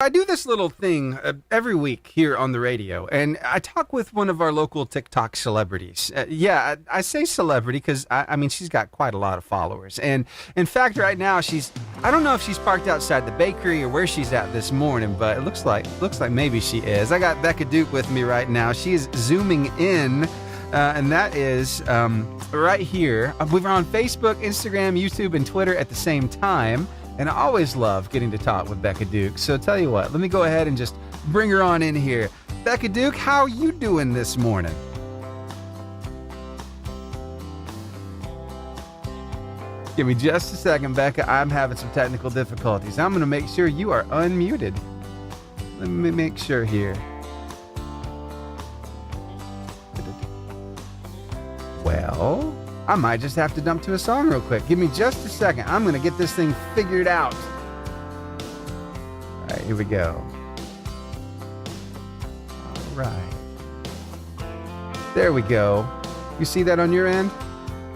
I do this little thing every week here on the radio, and I talk with one of our local TikTok celebrities. I say celebrity because I mean she's got quite a lot of followers, and in fact, right now I don't know if she's parked outside the bakery or where she's at this morning, but it looks like maybe she is. I got Becka Duke with me right now. She is zooming in. And that is right here. We're on Facebook, Instagram, YouTube, and Twitter at the same time. And I always love getting to talk with Becka Duke. So tell you what, let me go ahead and just bring her on in here. Becka Duke, how are you doing this morning? Give me just a second, Becka. I'm having some technical difficulties. I'm going to make sure you are unmuted. Let me make sure here. Well, I might just have to jump to a song real quick. Give me just a second. I'm going to get this thing figured out. All right, here we go. All right. There we go. You see that on your end?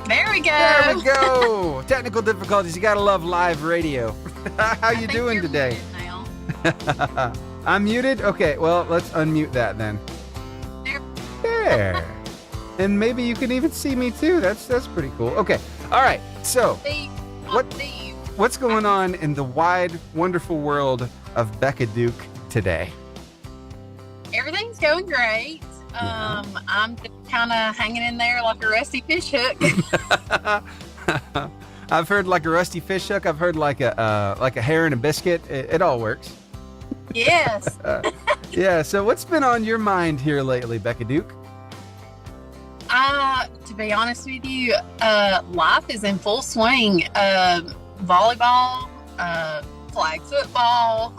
There we go. There we go. Technical difficulties. You got to love live radio. How you doing today? Now. I'm muted? Okay, well, let's unmute that then. There. And maybe you can even see me too. That's pretty cool. Okay. All right. So, what's going on in the wide, wonderful world of Becka Duke today? Everything's going great. I'm just kind of hanging in there like a rusty fish hook. I've heard like a rusty fish hook. I've heard like a hair and a biscuit. It all works. Yes. Yeah. So, what's been on your mind here lately, Becka Duke? To be honest with you, life is in full swing. Volleyball, flag football,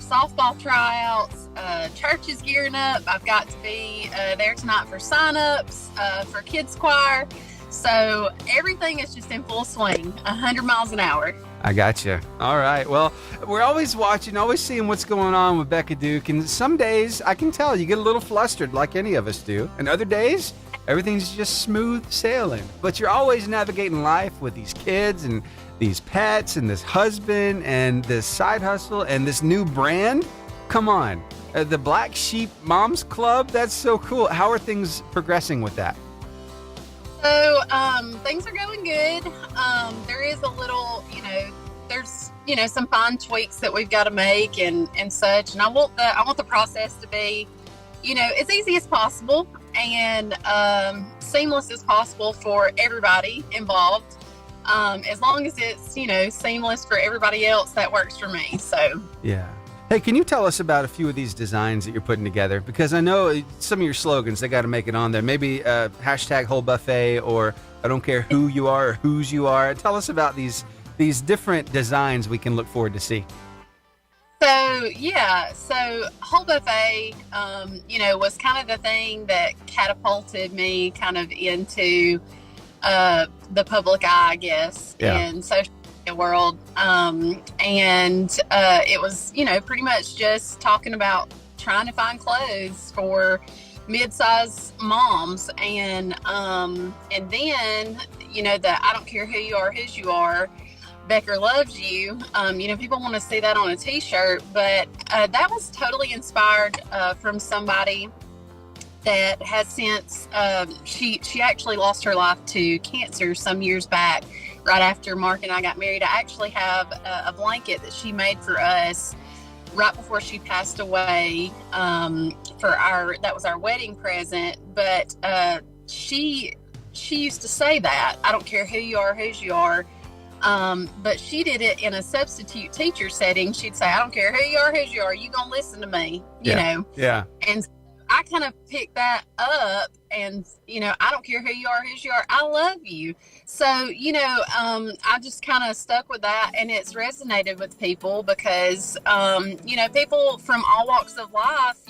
softball tryouts, church is gearing up. I've got to be there tonight for sign-ups, for kids choir. So everything is just in full swing, 100 miles an hour. I got you. All right. Well, we're always watching, always seeing what's going on with Becka Duke. And some days, I can tell, you get a little flustered like any of us do. And other days, everything's just smooth sailing. But you're always navigating life with these kids and these pets and this husband and this side hustle and this new brand. Come on. The Black Sheep Moms Club, that's so cool. How are things progressing with that? So things are going good. There is a little, there's some fine tweaks that we've got to make and such. And I want the process to be, as easy as possible and seamless as possible for everybody involved. As long as it's seamless for everybody else, that works for me. So yeah. Hey, can you tell us about a few of these designs that you're putting together? Because I know some of your slogans, they got to make it on there. Maybe hashtag whole buffet or I don't care who you are or whose you are. Tell us about these different designs we can look forward to see. So whole buffet, was kind of the thing that catapulted me kind of into the public eye, I guess, in social world, and it was pretty much just talking about trying to find clothes for mid-size moms and then that I don't care who you are, whose you are, Becker loves you. People want to see that on a t-shirt, but that was totally inspired from somebody that has since she actually lost her life to cancer some years back. Right after Mark and I got married, I actually have a blanket that she made for us right before she passed away that was our wedding present. But she used to say that, I don't care who you are, whose you are. But she did it in a substitute teacher setting. She'd say, I don't care who you are, whose you are, you gonna listen to me, you know? Yeah. And I kind of picked that up and, I don't care who you are, whose you are, I love you. So, I just kind of stuck with that and it's resonated with people because, people from all walks of life,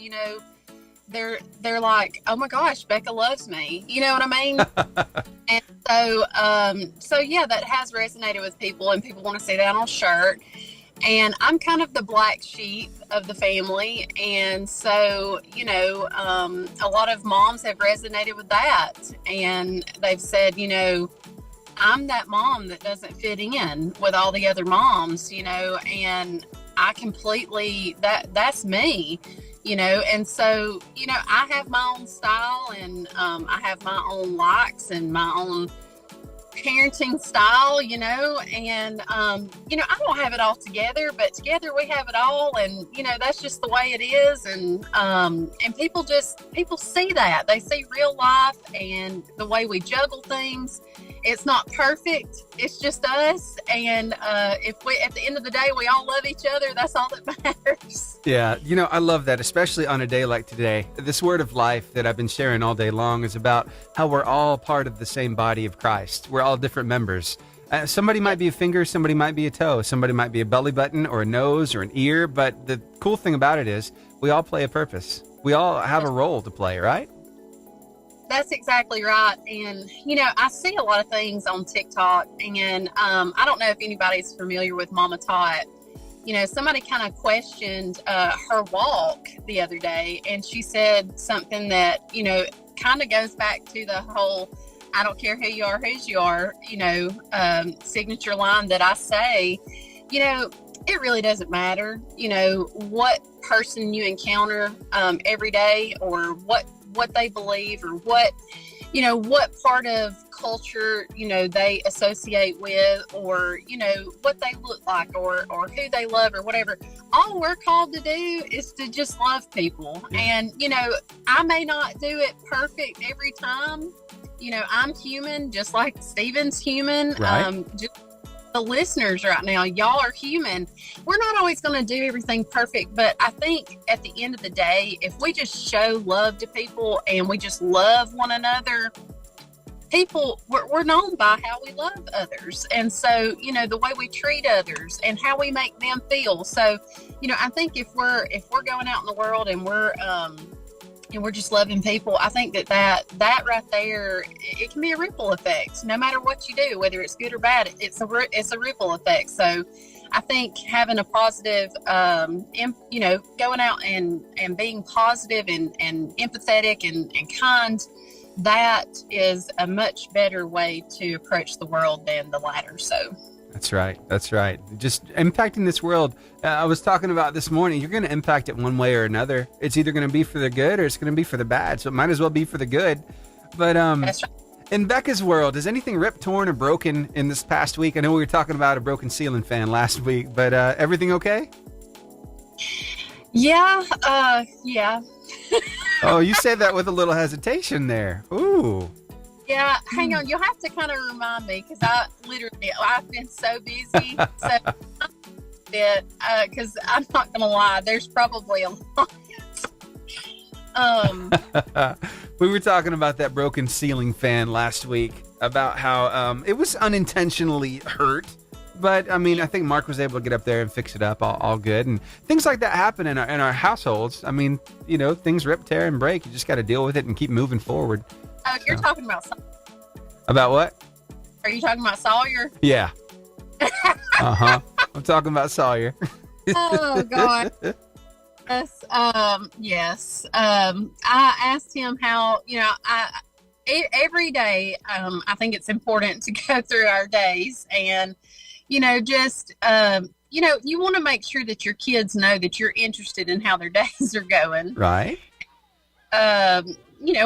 they're like, oh my gosh, Becka loves me. You know what I mean? And so that has resonated with people and people want to see that on a shirt. And I'm kind of the black sheep of the family. And so, a lot of moms have resonated with that. And they've said, I'm that mom that doesn't fit in with all the other moms, and I completely, that's me, and so, I have my own style, and I have my own likes and my own parenting style, and I don't have it all together, but together we have it all, and that's just the way it is, and people see that. They see real life and the way we juggle things. It's not perfect. It's just us, and if we, at the end of the day, we all love each other, that's all that matters. Yeah, I love that, especially on a day like today. This word of life that I've been sharing all day long is about how we're all part of the same body of Christ. We're all different members. Somebody might be a finger, somebody might be a toe, somebody might be a belly button or a nose or an ear, but the cool thing about it is we all play a purpose. We all have a role to play, right? That's exactly right. And, I see a lot of things on TikTok, and I don't know if anybody's familiar with Mama Tot. Somebody kind of questioned her walk the other day, and she said something that, kind of goes back to the whole, I don't care who you are, whose you are, signature line that I say. It really doesn't matter, what person you encounter every day, or what they believe, or what part of culture, they associate with, or, what they look like, or who they love, or whatever. All we're called to do is to just love people. And, I may not do it perfect every time. I'm human, just like Stephen's human. Right. Just the listeners right now, y'all are human. We're not always going to do everything perfect, but I think at the end of the day, if we just show love to people and we just love one another, we're known by how we love others. And so, the way we treat others and how we make them feel. So, I think if we're going out in the world and we're just loving people, I think that right there, it can be a ripple effect. No matter what you do, whether it's good or bad, it's a ripple effect. So I think having a positive, going out and being positive and empathetic and kind, that is a much better way to approach the world than the latter. So That's right. Just impacting this world. I was talking about this morning, you're going to impact it one way or another. It's either going to be for the good or it's going to be for the bad. So it might as well be for the good. But that's right. In Becca's world, is anything ripped, torn, or broken in this past week? I know we were talking about a broken ceiling fan last week, but everything okay? Yeah. Yeah. Oh, you said that with a little hesitation there. Ooh. Yeah, hang on. You'll have to kind of remind me, because I've been so busy. So because I'm not going to lie, there's probably a lot. We were talking about that broken ceiling fan last week, about how it was unintentionally hurt. But, I mean, I think Mark was able to get up there and fix it up all good. And things like that happen in our households. I mean, things rip, tear, and break. You just got to deal with it and keep moving forward. Oh, you're talking about About what? Are you talking about Sawyer? Yeah. Uh-huh. I'm talking about Sawyer. Oh, God. Yes. Yes. I asked him how, every day, I think it's important to go through our days and, you want to make sure that your kids know that you're interested in how their days are going. Right.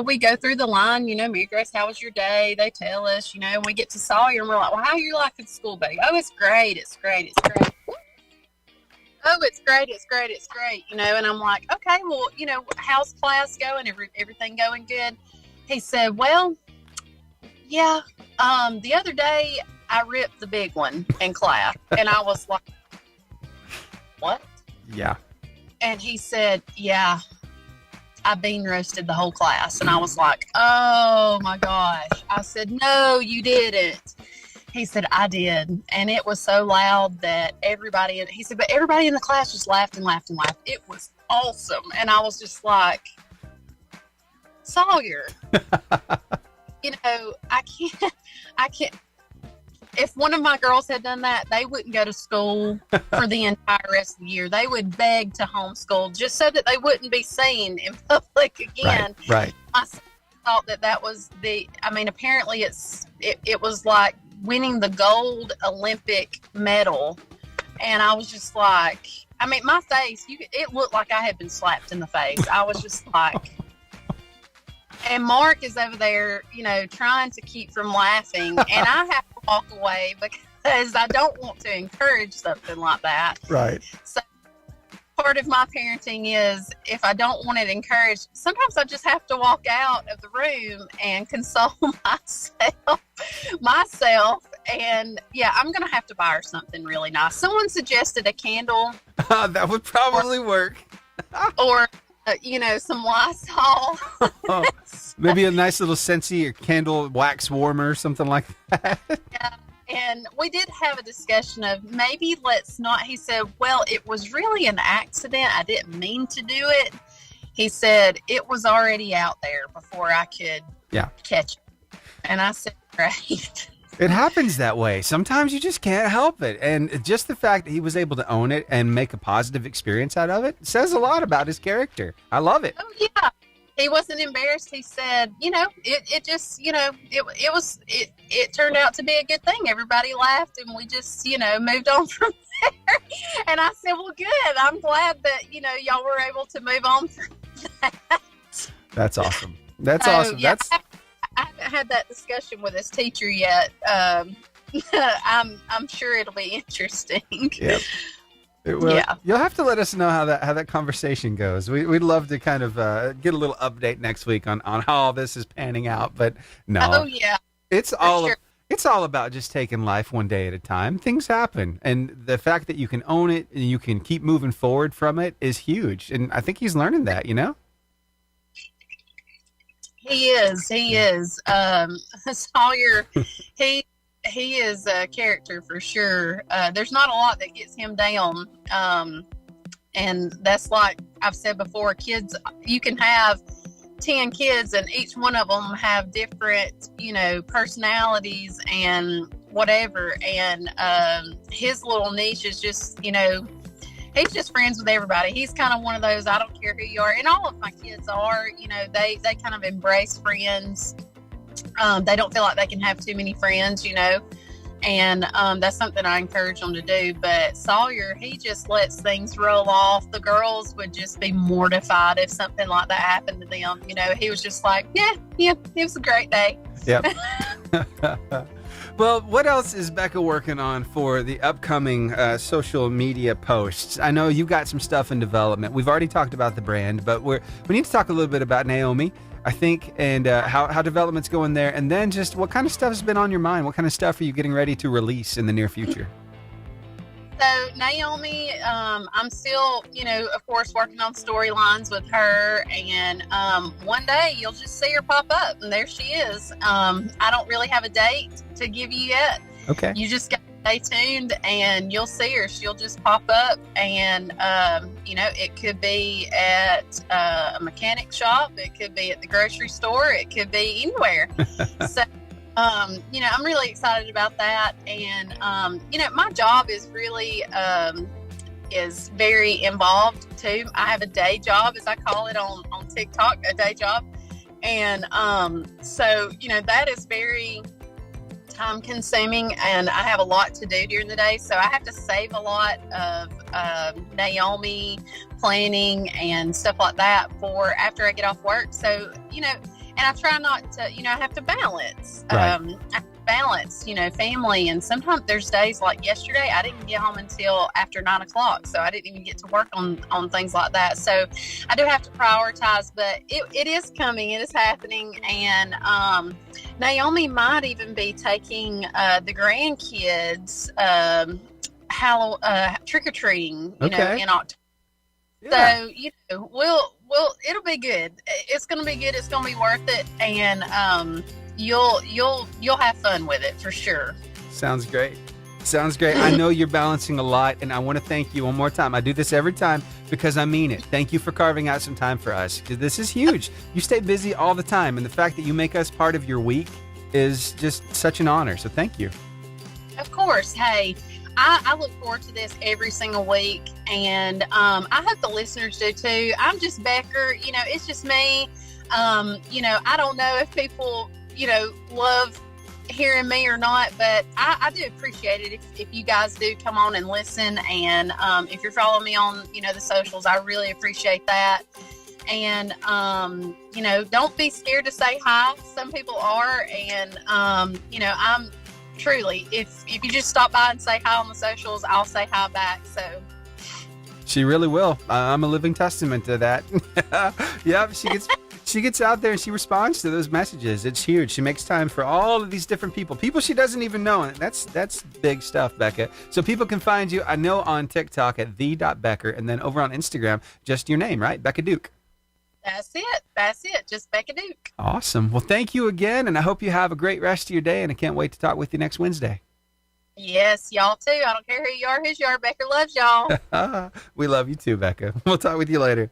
We go through the line, Mary Grace, how was your day? They tell us, and we get to Sawyer and we're like, well, how are you liking school, buddy? Oh, it's great. It's great. It's great. Oh, it's great. It's great. It's great. And I'm like, okay, well, how's class going? Everything going good? He said, well, yeah. The other day I ripped the big one in class, and I was like, what? Yeah. And he said, yeah, I bean roasted the whole class. And I was like, oh my gosh. I said, no, you didn't. He said, I did. And it was so loud that he said, but everybody in the class just laughed and laughed and laughed. It was awesome. And I was just like, Sawyer, I can't. If one of my girls had done that, they wouldn't go to school for the entire rest of the year. They would beg to homeschool just so that they wouldn't be seen in public again. Right. I thought that was apparently it was like winning the gold Olympic medal. And I was just like, I mean, my face, it looked like I had been slapped in the face. I was just like, and Mark is over there, trying to keep from laughing. And I have to walk away because I don't want to encourage something like that. Right. So part of my parenting is if I don't want it encouraged, sometimes I just have to walk out of the room and console myself. And yeah, I'm going to have to buy her something really nice. Someone suggested a candle. That would probably work. Or, some Lysol. Maybe a nice little Scentsy or candle wax warmer or something like that. Yeah. And we did have a discussion of maybe let's not. He said, well, it was really an accident. I didn't mean to do it. He said it was already out there before I could catch it. And I said, great. It happens that way. Sometimes you just can't help it. And just the fact that he was able to own it and make a positive experience out of it says a lot about his character. I love it. Oh, yeah. He wasn't embarrassed. He said, it just, it turned out to be a good thing. Everybody laughed and we just, moved on from there. And I said, well, good. I'm glad that, y'all were able to move on from that. That's awesome. That's awesome. Yeah, That's I haven't had that discussion with his teacher yet. I'm sure it'll be interesting. Yep. Yeah. You'll have to let us know how that conversation goes. We'd love to kind of get a little update next week on how all this is panning out. But no. Oh yeah. It's all about just taking life one day at a time. Things happen, and the fact that you can own it and you can keep moving forward from it is huge. And I think he's learning that. He is. Sawyer, he is a character for sure. There's not a lot that gets him down. And that's like I've said before, kids, you can have 10 kids and each one of them have different, personalities and whatever. And his little niche is just, he's just friends with everybody. He's kind of one of those, I don't care who you are. And all of my kids are, they kind of embrace friends. They don't feel like they can have too many friends, and that's something I encourage them to do. But Sawyer, he just lets things roll off. The girls would just be mortified if something like that happened to them. He was just like, yeah, it was a great day. Yep. Well, what else is Becka working on for the upcoming social media posts? I know you've got some stuff in development. We've already talked about the brand, but we need to talk a little bit about Naomi, I think, and how development's going there, and then just what kind of stuff has been on your mind? What kind of stuff are you getting ready to release in the near future? So Naomi, I'm still, of course, working on storylines with her, and one day you'll just see her pop up, and there she is. I don't really have a date to give you yet. Okay. You just got to stay tuned, and you'll see her. She'll just pop up, and, it could be at a mechanic shop. It could be at the grocery store. It could be anywhere. So, I'm really excited about that. And, my job is really, is very involved too. I have a day job, as I call it on TikTok, a day job. And, so, that is very time consuming, and I have a lot to do during the day. So I have to save a lot of, Naomi planning and stuff like that for after I get off work. So, and I try not to, I have to balance, Right. family. And sometimes there's days like yesterday, I didn't get home until after 9 o'clock. So I didn't even get to work on things like that. So I do have to prioritize, but it is coming, it is happening. And, Naomi might even be taking, the grandkids, trick-or-treating, in October. Yeah. So, it'll be good. It's going to be good. It's going to be worth it. And, you'll have fun with it for sure. Sounds great. I know you're balancing a lot, and I want to thank you one more time. I do this every time because I mean it. Thank you for carving out some time for us, because this is huge. You stay busy all the time, and the fact that you make us part of your week is just such an honor. So thank you. Of course. Hey, I look forward to this every single week, and I hope the listeners do too. I'm just Becker. It's just me. I don't know if people, love hearing me or not, but I do appreciate it if you guys do come on and listen. And if you're following me on, the socials, I really appreciate that. And, don't be scared to say hi. Some people are. And, I'm truly, if you just stop by and say hi on the socials, I'll say hi back. So she really will. I'm a living testament to that. Yep, she gets out there and she responds to those messages. It's huge. She makes time for all of these different people she doesn't even know. And that's big stuff, Becka. So people can find you, I know, on TikTok at the.becker, and then over on Instagram, just your name, right? Becka Duke. That's it. Just Becka Duke. Awesome. Well, thank you again, and I hope you have a great rest of your day, and I can't wait to talk with you next Wednesday. Yes, y'all too. I don't care who you are, who's you are. Becka loves y'all. We love you too, Becka. We'll talk with you later.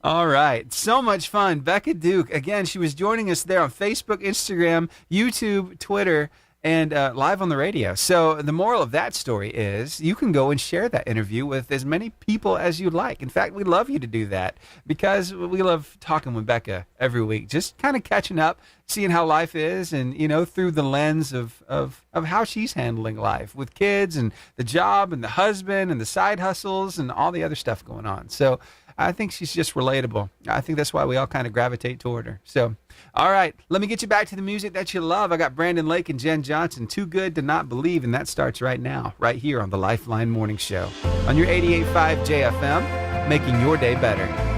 All right. So much fun. Becka Duke. Again, she was joining us there on Facebook, Instagram, YouTube, Twitter, and live on the radio. So the moral of that story is you can go and share that interview with as many people as you'd like. In fact, we'd love you to do that because we love talking with Becka every week, just kind of catching up, seeing how life is, and, through the lens of how she's handling life with kids and the job and the husband and the side hustles and all the other stuff going on. So I think she's just relatable. I think that's why we all kind of gravitate toward her. So, all right, let me get you back to the music that you love. I got Brandon Lake and Jen Johnson, Too Good to Not Believe, and that starts right now, right here on the Lifeline Morning Show on your 88.5 JFM, making your day better.